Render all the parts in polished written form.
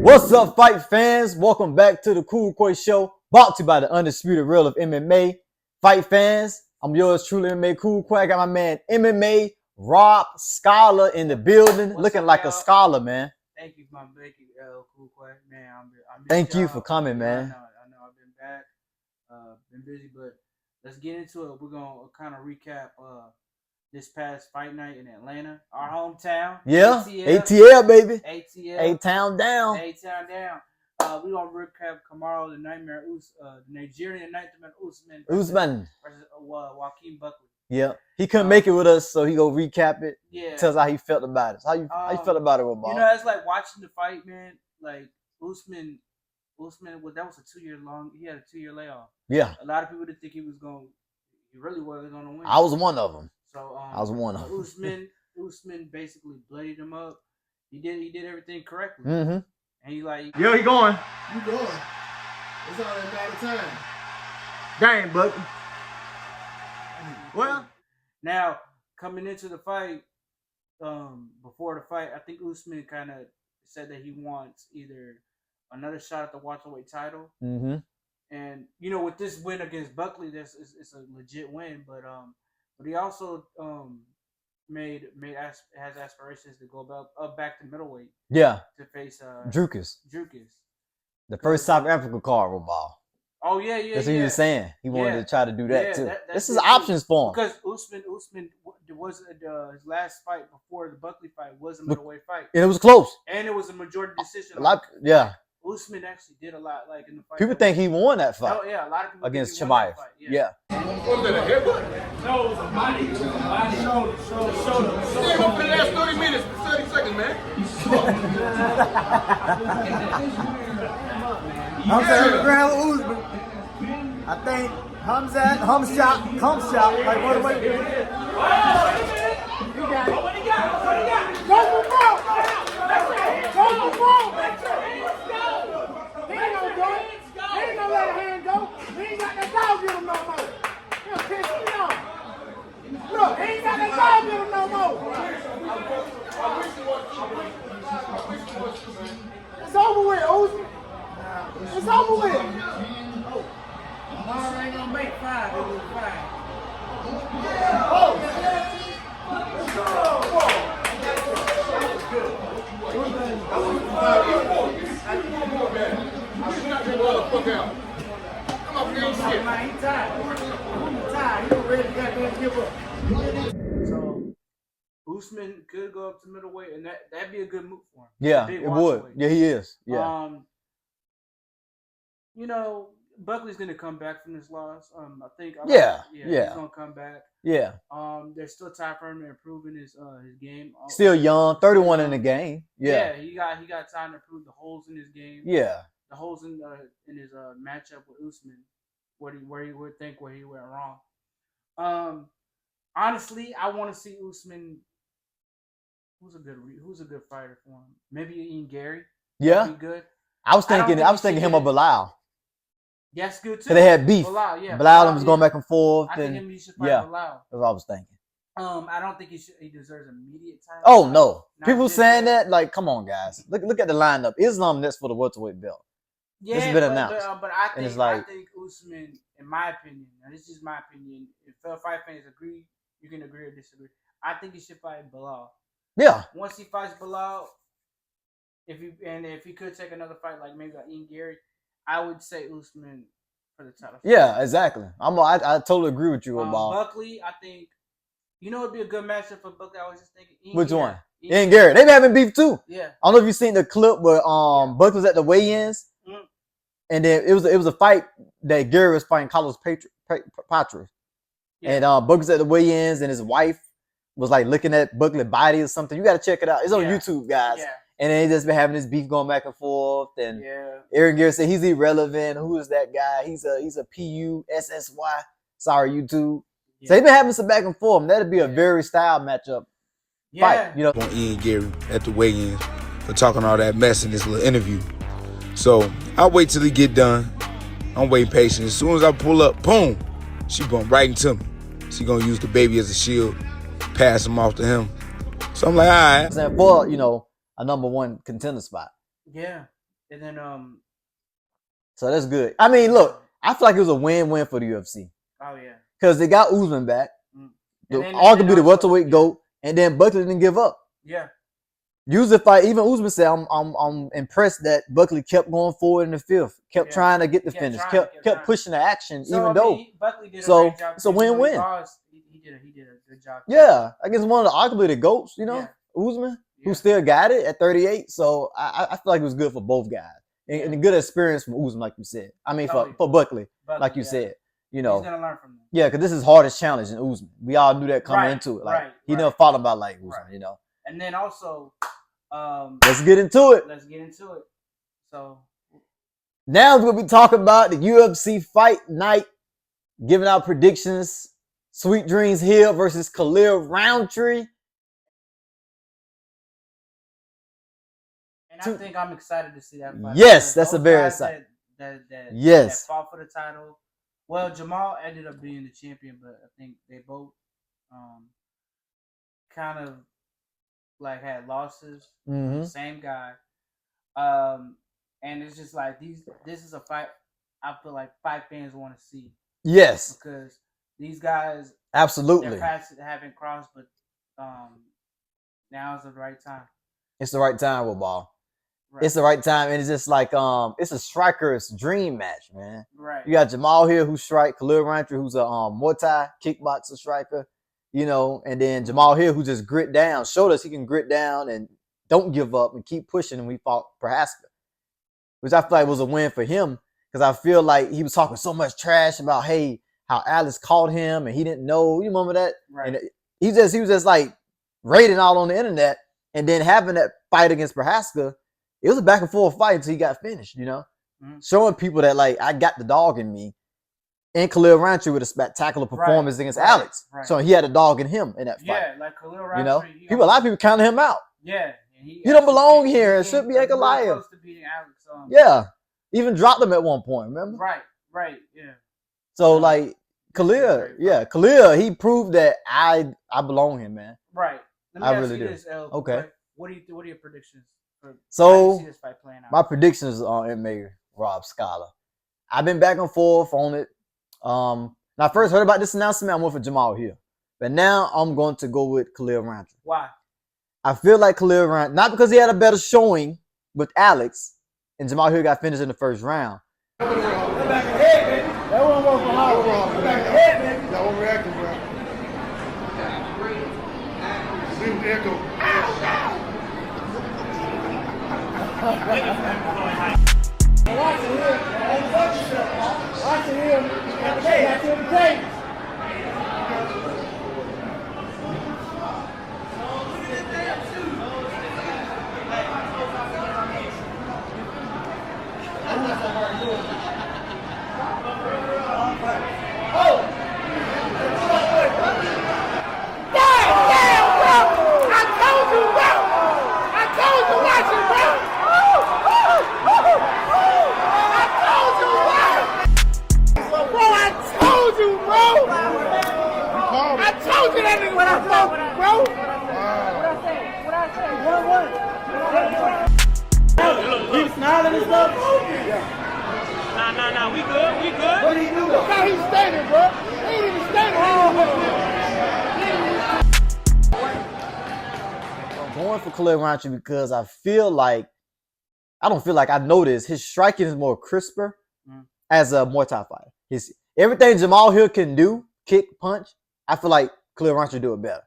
What's up, fight fans? Welcome back to the Cool Koi Show, brought to you by the Undisputed Real of MMA. Fight fans, I'm yours truly, MMA Cool Koi. I got my man MMA Rob Scholar in the building, looking like a scholar, man. Thank you, my big Cool Koi, man. Thank you for coming, man. I know. I've been back, been busy, but let's get into it. We're gonna kind of recap this past fight night in Atlanta, our hometown. Yeah, ATL baby. ATL. A-Town down. A-Town down. We're going to recap Kamaru, the Nigerian Nightmare Usman. Usman. Versus Joaquin Buckley. Yeah. He couldn't make it with us, so he go recap it. Yeah. Tell us how he felt about it. How you felt about it, Ramon? You know, it's like watching the fight, man. Like, Usman, that was a 2-year long. He had a 2-year layoff. Yeah. A lot of people didn't think he really wasn't going to win. I was one of them. So I was one of them. Usman basically bloodied him up. He did everything correctly. Mm-hmm. And he like, yo, he going. You going. It's all a matter of time. Dang, Buckley. Well, now coming into the fight, before the fight, I think Usman kind of said that he wants either another shot at the welterweight title. Mm-hmm. And you know, with this win against Buckley, it's a legit win. But he also has aspirations to go back to middleweight. Yeah. To face Drukis. The first South Africa card will ball. Oh yeah. That's what he was saying. He wanted to try to do that too. This is options for him. Because Usman was his last fight before the Buckley fight was a middleweight fight. And it was close. And it was a majority decision. Yeah. Usman actually did a lot, like in the fight. People think he won that fight. Oh yeah, a lot of people against Chimaev. Yeah. What was that, a headbutt? No, it was a body. Shoulder. You ain't gonna put the last 30 minutes, 30 seconds, man. Hamza Ground Usman. I think Hamza, like what away. You got it. What do you got? Go for broke. He ain't gonna do it. He ain't gonna let a hand go. He ain't got that dog in him no more. He'll piss me off. Look, he ain't got that dog in him no more. It's over with, Usman. It's over with. Kamaru ain't gonna make 5. It was 5. So Usman could go up to middleweight, and that'd be a good move for him. Yeah, it would. Yeah, he is. Yeah. You know, Buckley's gonna come back from this loss. I think. He's gonna come back. Yeah. There's still time for him to improve in his game. Still young, 31 in the game. Yeah. He got time to improve the holes in his game. Yeah. The holes in his matchup with Usman, where he went wrong. Honestly, I want to see Usman. Who's a good fighter for him? Maybe Ian Gary. Yeah. Be good. I was thinking him or Bilal. That's good too. Cause they had beef. Bilal was going back and forth. I think he should fight Bilal. That's what I was thinking. I don't think he deserves immediate title. Oh no. People saying that, like, come on, guys. Look at the lineup. Islam next for the welterweight belt. Yeah, this has been announced. But I think Usman, in my opinion, and this is my opinion, if fight fans agree, you can agree or disagree. I think he should fight Bilal. Yeah. Once he fights Bilal, if he could take another fight like maybe like Ian Gary, I would say Usman for the title. Yeah, exactly. I totally agree with you about Buckley. I think it'd be a good matchup for Buckley. I was just thinking. Which one? Ian Gary. They been having beef too. Yeah. I don't know if you've seen the clip where Buckley was at the weigh-ins, and then it was a fight that Gary was fighting Carlos Patras, and Buckley was at the weigh-ins, and his wife was like looking at Buckley's body or something. You got to check it out. It's on YouTube, guys. Yeah. And then they just been having this beef going back and forth. And Aaron Gary said he's irrelevant. Who is that guy? He's a PUSSY. Sorry, YouTube. Yeah. So they've been having some back and forth. And that'd be a very style matchup. Fight, you know. On Ian Gary at the weigh-in for talking all that mess in this little interview. So I'll wait till he get done. I'm waiting patient. As soon as I pull up, boom, she going right into me. She gonna use the baby as a shield, pass him off to him. So I'm like, all right. For, a #1 contender spot. Yeah. And then So that's good. I mean, look, I feel like it was a win-win for the UFC oh yeah, because they got Usman back, then arguably the also- welterweight GOAT, and then Buckley didn't give up. yeah, Usually, fight. Even Usman said, "I'm impressed that Buckley kept going forward in the fifth, kept trying to get the finish, kept pushing the action, So, even though." Buckley did So, a great job. it's a win-win. He did a good job. Yeah, I guess one of the arguably the GOATs, you know, Usman, who Yeah. still got it at 38. So I feel like it was good for both guys, and a good experience for Usman, like you said. I mean, for Buckley, like you said, you know, he's gonna learn from them. yeah, because this is hardest challenge in Usman. We all knew that coming into it. Like he never fought about like Usman, you know. And then also, let's get into it. Let's get into it. So now we're gonna be talking about the UFC Fight Night, giving out predictions. Sweet Dreams Hill versus Khalil Rountree. And I think I'm excited to see that fight. Yes, that's a very exciting. That Yes. fought for the title. Well, Jamal ended up being the champion, but I think they both kind of like had losses. Mm-hmm. Same guy. And it's just like this is a fight I feel like fight fans want to see. Yes. Because these guys absolutely their paths haven't crossed, but now is the right time. It's the right time, Ball. Right. It's the right time, and it's just like it's a striker's dream match, man. Right. You got Jamal Hill who strike, Khalil Rountree who's a Muay Thai kickboxer striker, you know, and then Jamal Hill who just grit down, showed us he can grit down and don't give up and keep pushing. And we fought Prohaska, which I feel like was a win for him because I feel like he was talking so much trash about how Alex caught him and he didn't know. You remember that? Right. And he was just like raiding all on the internet, and then having that fight against Prohaska. It was a back and forth fight until he got finished, you know, showing people that like I got the dog in me. And Khalil Rountree with a spectacular performance against Alex, so he had a dog in him in that fight. Yeah, like Khalil Rountree, you know, a lot of people counted him out. Yeah, he don't belong here. It should be Goliath. Close to beating Alex. Yeah, even dropped him at one point. Remember? Right, yeah. So like Khalil, he proved that I belong here, man. Right. Let me I ask really you do. This, okay. What are your predictions? So see this fight playing out? My predictions are MMA Rob Scholar. I've been back and forth on it. When I first heard about this announcement, I went for Jamal Hill. But now I'm going to go with Khalil Rountree. Why? I feel like Khalil Rountree, not because he had a better showing with Alex, and Jamal Hill got finished in the first round. That wasn't work for Howard. Back ahead, baby. That overreacting, bro. See the echo. Watching him. Back to the tape. Keep smiling and stuff. Nah, we good. What did he do? Look how he's standing, bro. He ain't even standing. I'm going for Khalil Rountree because I don't feel like I noticed his striking is more crisper as a Muay Thai fighter. Everything Jamal Hill can do, kick, punch, I feel like Khalil Rountree do it better.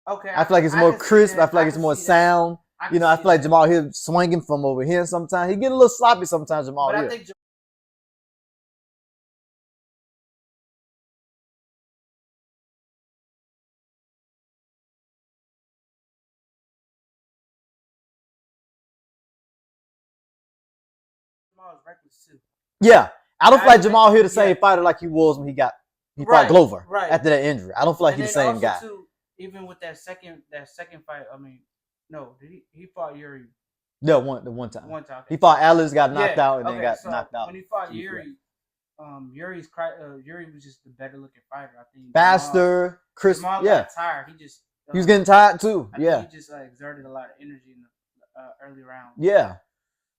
Okay. I feel like it's more crisp. I feel like it's more sound. You know, I feel like Jamal Hill swinging from over here sometimes. He get a little sloppy sometimes, Jamal Hill. I think Jamal is reckless too. Yeah. I don't feel like Jamal Hill the same fighter like he was when he fought Glover after that injury. I don't feel like he's the same guy. Too, even with that second fight, I mean, no, he fought Yuri. Yeah, the one time. One time. He fought Alice, got knocked out, and then got knocked out. When he fought Yuri, Yuri was just the better looking fighter. I think faster, crisp. Jamal got tired. He was getting tired too. He just exerted a lot of energy in the early rounds. Yeah.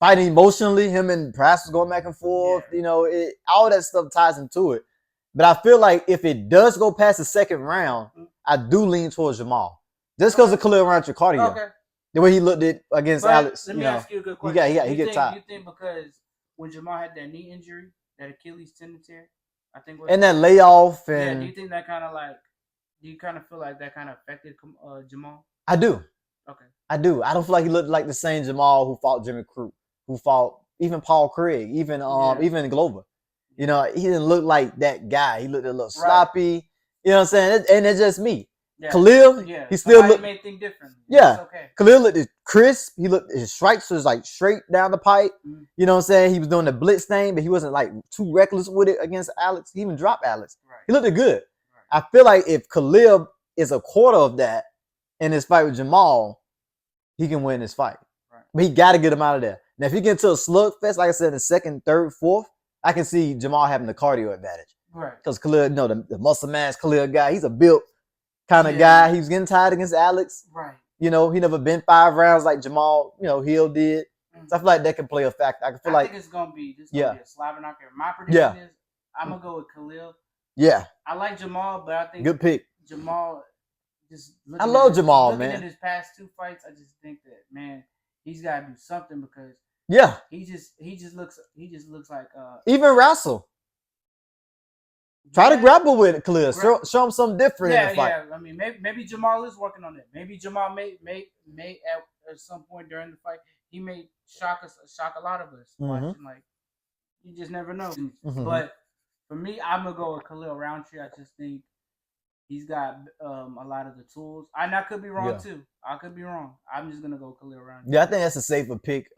fighting emotionally. Him and Price was going back and forth. Yeah. You know, all that stuff ties into it. But I feel like if it does go past the second round, I do lean towards Jamal. Just because of Khalil Rountree cardio. Okay. The way he looked at against But Alex. let me ask you a good he question. get tired. You think because when Jamal had that knee injury, that Achilles tendon tear, I think And that layoff do and you think that kind of like, do you kind of feel like that kind of affected Jamal? I do. Okay. I do. I don't feel like he looked like the same Jamal who fought Jimmy Crute, who fought even Paul Craig, even Glover. You know, he didn't look like that guy. He looked a little sloppy. You know what I'm saying? And it's just me. Yeah. Khalil, he still looked. May think differently. Yeah. It's okay. Khalil looked crisp. He looked, his strikes was like straight down the pipe. Mm-hmm. You know what I'm saying? He was doing the blitz thing, but he wasn't like too reckless with it against Alex. He even dropped Alex. Right. He looked good. Right. I feel like if Khalil is a quarter of that in his fight with Jamal, he can win this fight. Right. But he got to get him out of there. Now, if he get into a slugfest, like I said, in the second, third, fourth, I can see Jamal having the cardio advantage. Right. Because Khalil, you know, the muscle mass Khalil guy, he's a built kind of guy. He was getting tired against Alex. Right. You know, he never been 5 rounds like Jamal, you know, Hill did. So I feel like that can play a factor. I think it's gonna be a slobber knocker. My prediction is I'm gonna go with Khalil. Yeah. I like Jamal, but I think Good pick. Jamal just I love Jamal, looking man. at his past 2 fights, I just think that, man, he's gotta do something because he just looks like even wrestle. Try to grapple with Khalil. Show him something different in the fight. Yeah. I mean, maybe Jamal is working on it. Maybe Jamal may at some point during the fight he may shock a lot of us watching. Like, you just never know. Mm-hmm. But for me, I'm gonna go with Khalil Rountree. I just think he's got a lot of the tools. I could be wrong too. I could be wrong. I'm just gonna go Khalil Rountree. Yeah, I think that's a safer pick.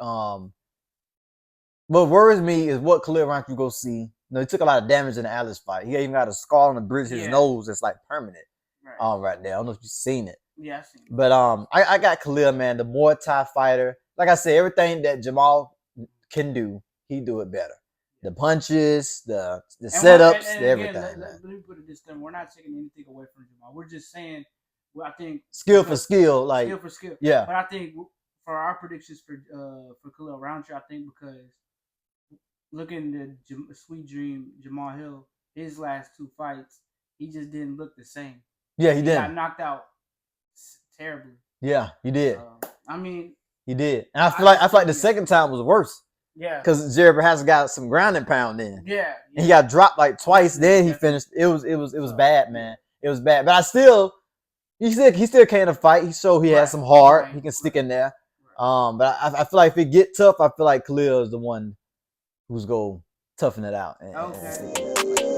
What worries me is what Khalil Rountree go see. You know, he took a lot of damage in the Alice fight. He even got a scar on the bridge of his nose that's like permanent. Right there. I don't know if you've seen it. Yeah, I've seen it. But I got Khalil, man, the Muay Thai fighter. Like I said, everything that Jamal can do, he do it better. The punches, the setups, everything. Let me put it this time: we're not taking anything away from Jamal. We're just saying, I think skill for skill, like skill for skill. Yeah. But I think for our predictions for Khalil Rountree, I think because looking at Sweet Dream Jamal Hill, his last 2 fights, he just didn't look the same. Yeah, he did. Got knocked out terribly. Yeah, he did. I mean, he did, and I feel like the second time was worse. Yeah, because Jared Prochazka got some grounding pound in. Yeah, and he got dropped like twice. Then he finished. It was bad, man. It was bad. But he still can fight. He showed he has some heart. He can stick in there. But I feel like if it get tough, I feel like Khalil is the one who's go toughen it out. Okay.